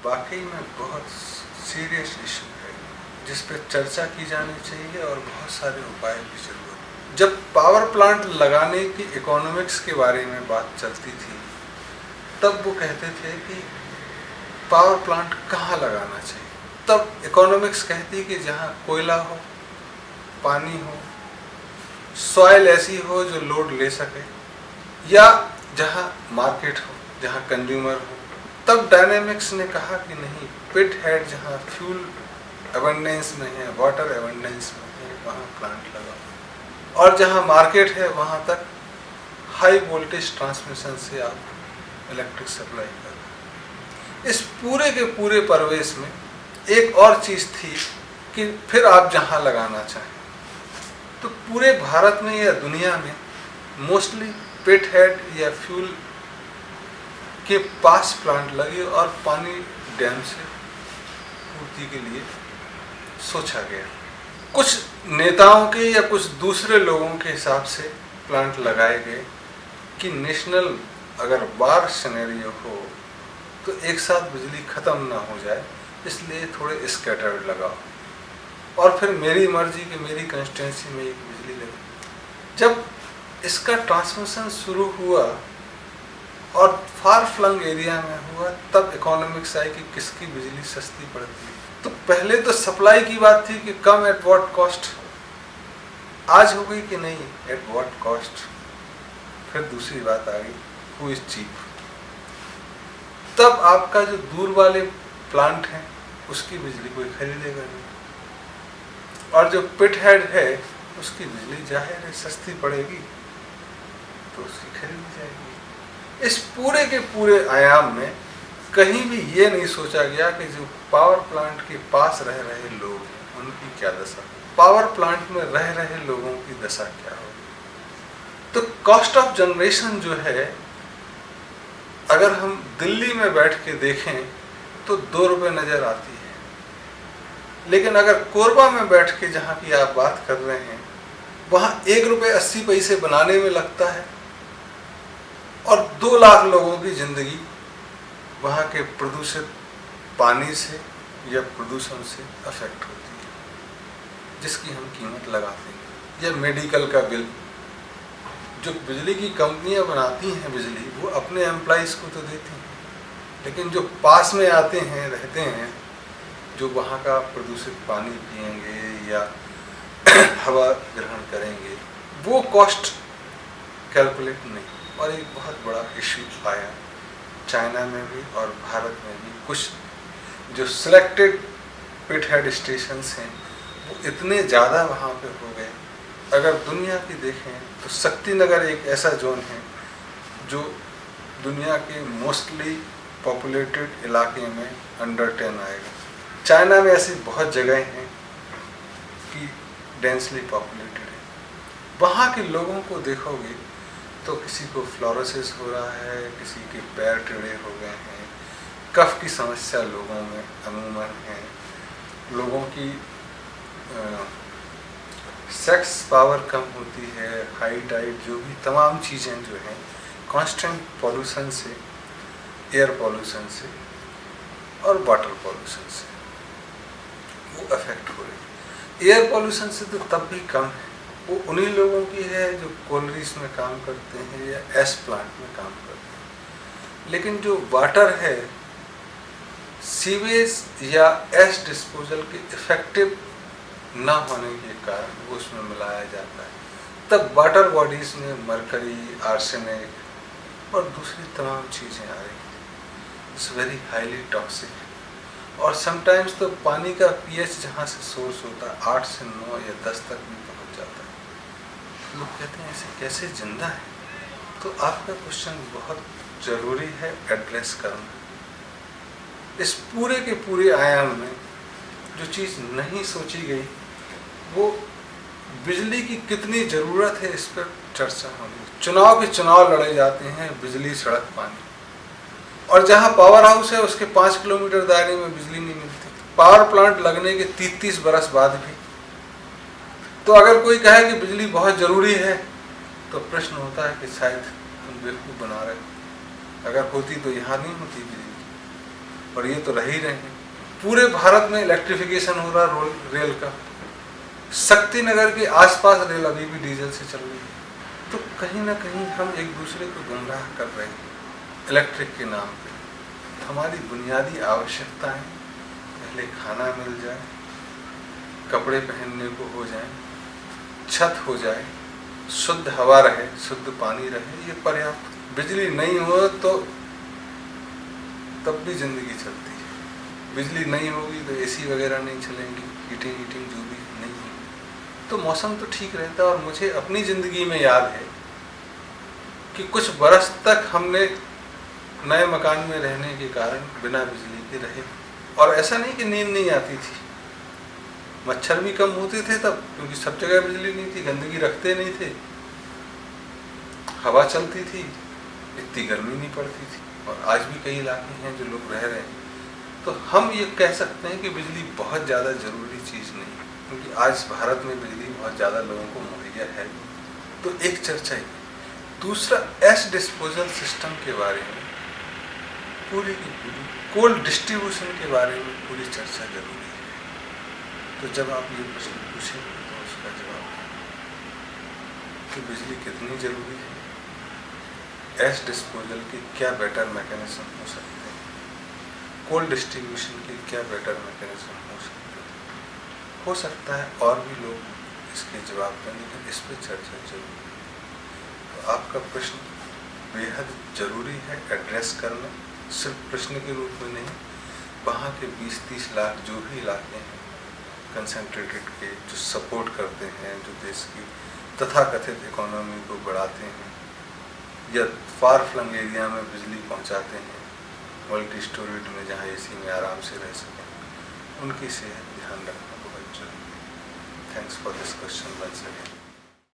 वाकई में बहुत सीरियस इशू है जिस पर चर्चा की जानी चाहिए और बहुत सारे उपाय की जरूरत है। जब पावर प्लांट लगाने की इकोनॉमिक्स के बारे में बात चलती थी तब वो कहते थे कि पावर प्लांट कहाँ लगाना चाहिए। तब इकोनॉमिक्स कहती कि जहाँ कोयला हो, पानी हो, सॉइल ऐसी हो जो लोड ले सके, या जहाँ मार्केट हो, जहाँ कंज्यूमर हो। तब डायनेमिक्स ने कहा कि नहीं, पिट हेड जहाँ फ्यूल एबंडेंस में है, वाटर एबंडेंस में है, वहाँ प्लांट लगाओ, और जहाँ मार्केट है वहाँ तक हाई वोल्टेज ट्रांसमिशन से आप इलेक्ट्रिक सप्लाई करो। इस पूरे के पूरे परिवेश में एक और चीज़ थी कि फिर आप जहाँ लगाना चाहें, तो पूरे भारत में या दुनिया में मोस्टली पिट हेड या फ्यूल के पास प्लांट लगे और पानी डैम से पूर्ति के लिए सोचा गया। कुछ नेताओं के या कुछ दूसरे लोगों के हिसाब से प्लांट लगाए गए कि नेशनल अगर वार सिनेरियो हो तो एक साथ बिजली खत्म ना हो जाए, इसलिए थोड़े स्कैटर्ड लगाओ, और फिर मेरी मर्जी कि मेरी कंस्टिट्यूंसी में एक बिजली लगी। जब इसका ट्रांसमिशन शुरू हुआ और फार फ्लंग एरिया में हुआ, तब इकोनॉमिक्स आई कि किसकी बिजली सस्ती पड़ती है। तो पहले तो सप्लाई की बात थी कि कम एट व्हाट कॉस्ट, आज हो गई कि नहीं एट व्हाट कॉस्ट। फिर दूसरी बात आ गई, हु इज चीप। तब आपका जो दूर वाले प्लांट हैं उसकी बिजली कोई खरीदेगा नहीं, और जो पिट हेड है उसकी बिजली जाहिर है सस्ती पड़ेगी तो उसकी खरीदी जाएगी। इस पूरे के पूरे आयाम में कहीं भी ये नहीं सोचा गया कि जो पावर प्लांट के पास रह रहे लोग हैं उनकी क्या दशा, पावर प्लांट में रह रहे लोगों की दशा क्या हो। तो कॉस्ट ऑफ जनरेशन जो है, अगर हम दिल्ली में बैठ के देखें तो 2 रुपये नज़र आती है, लेकिन अगर कोरबा में बैठ के जहाँ की आप बात कर रहे हैं वहाँ 1 रुपये 80 पैसे बनाने में लगता है, और 2 लाख लोगों की जिंदगी वहाँ के प्रदूषित पानी से या प्रदूषण से अफेक्ट होती है, जिसकी हम कीमत लगाते हैं। या मेडिकल का बिल, जो बिजली की कंपनियां बनाती हैं बिजली, वो अपने एम्प्लॉइज़ को तो देती हैं, लेकिन जो पास में आते हैं रहते हैं, जो वहाँ का प्रदूषित पानी पिएंगे या हवा ग्रहण करेंगे, वो कॉस्ट कैलकुलेट नहीं। और एक बहुत बड़ा इशू आया चाइना में भी और भारत में भी। कुछ जो सिलेक्टेड पिट हेड स्टेशंस हैं वो इतने ज़्यादा वहाँ पे हो गए। अगर दुनिया की देखें तो शक्तिनगर एक ऐसा जोन है जो दुनिया के मोस्टली पॉपुलेटेड इलाके में अंडर 10 आएगा। चाइना में ऐसी बहुत जगह हैं कि डेंसली पॉपुलेटेड है। वहाँ के लोगों को देखोगे तो किसी को फ्लोरोसिस हो रहा है, किसी के पैर टेढ़े हो गए हैं, कफ की समस्या लोगों में अमूमन है, लोगों की सेक्स पावर कम होती है, हाइट हाइट जो भी तमाम चीज़ें जो हैं कांस्टेंट पॉल्यूशन से, एयर पॉल्यूशन से और वाटर पॉल्यूशन से वो अफेक्ट हो रही है। एयर पॉल्यूशन से तो तब भी कम है, वो उन्हीं लोगों की है जो कोलरीज में काम करते हैं या एस प्लांट में काम करते हैं। लेकिन जो वाटर है, सीवेज या एस डिस्पोजल के इफेक्टिव ना होने के कारण वो उसमें मिलाया जाता है, तब वाटर बॉडीज में मरकरी, आर्सेनिक और दूसरी तमाम चीज़ें आ रही हैं। It's very highly toxic. और समटाइम्स तो पानी का पीएच जहाँ से सोर्स होता है 8 से 9 या 10 तक भी पहुँच जाता है। लोग कहते हैं ऐसे कैसे जिंदा है। तो आपका क्वेश्चन बहुत ज़रूरी है एड्रेस करना। इस पूरे के पूरे आयाम में जो चीज़ नहीं सोची गई वो बिजली की कितनी ज़रूरत है, इस पर चर्चा होगी। चुनाव के चुनाव लड़े जाते हैं बिजली, सड़क, पानी, और जहाँ पावर हाउस है उसके 5 किलोमीटर दायरे में बिजली नहीं मिलती। पावर प्लांट लगने के 30-30 बरस बाद भी। तो अगर कोई कहे कि बिजली बहुत ज़रूरी है तो प्रश्न होता है कि शायद हम बेवकूफ़ बना रहे हैं। अगर होती तो यहाँ नहीं होती बिजली। और ये तो रह ही रहे हैं। पूरे भारत में इलेक्ट्रिफिकेशन हो रहा रेल का। शक्ति नगर के आसपास रेल अभी भी डीजल से चल रही है। तो कहीं ना कहीं हम एक दूसरे को गुमराह कर रहे हैं इलेक्ट्रिक के नाम पे। हमारी बुनियादी आवश्यकताएं, पहले खाना मिल जाए, कपड़े पहनने को हो जाए, छत हो जाए, शुद्ध हवा रहे, शुद्ध पानी रहे, ये पर्याप्त। बिजली नहीं हो तो तब भी जिंदगी चलती है। बिजली नहीं होगी तो एसी वगैरह नहीं चलेंगी, हीटिंग जो भी नहीं होगी, तो मौसम तो ठीक रहता है। और मुझे अपनी ज़िंदगी में याद है कि कुछ बरस तक हमने नए मकान में रहने के कारण बिना बिजली के रहे। और ऐसा नहीं कि नींद नहीं आती थी, मच्छर भी कम होते थे तब, क्योंकि सब जगह बिजली नहीं थी, गंदगी रखते नहीं थे, हवा चलती थी, इतनी गर्मी नहीं पड़ती थी। और आज भी कई इलाके हैं जो लोग रह रहे हैं। तो हम ये कह सकते हैं कि बिजली बहुत ज़्यादा ज़रूरी चीज़ नहीं, क्योंकि आज भारत में बिजली बहुत ज़्यादा लोगों को मुहैया है। तो एक चर्चा ही। दूसरा, एश डिस्पोजल सिस्टम के बारे में पूरी की पूरी, कोल्ड डिस्ट्रीब्यूशन के बारे में पूरी चर्चा जरूरी है। तो जब आप ये प्रश्न पूछेंगे तो उसका जवाब कि बिजली कितनी जरूरी है, एश डिस्पोजल के क्या बेटर मैकेनिज्म हो सकते हैं, कोल्ड डिस्ट्रीब्यूशन के क्या बेटर मैकेनिज्म हो सकते हैं। हो सकता है और भी लोग इसके जवाब दें, लेकिन इस पर चर्चा जरूरी है। तो आपका प्रश्न बेहद ज़रूरी है एड्रेस करना, सिर्फ प्रश्न के रूप में नहीं। वहाँ के 20-30 लाख जो भी इलाके हैं कंसंट्रेटेड के, जो सपोर्ट करते हैं, जो देश की तथाकथित इकोनॉमी को बढ़ाते हैं या फार फ्लंग एरिया में बिजली पहुँचाते हैं, मल्टी स्टोरीड में जहाँ एसी में आराम से रह सकें, उनकी सेहत ध्यान रखना बहुत जरूरी है। Thanks for this question once again.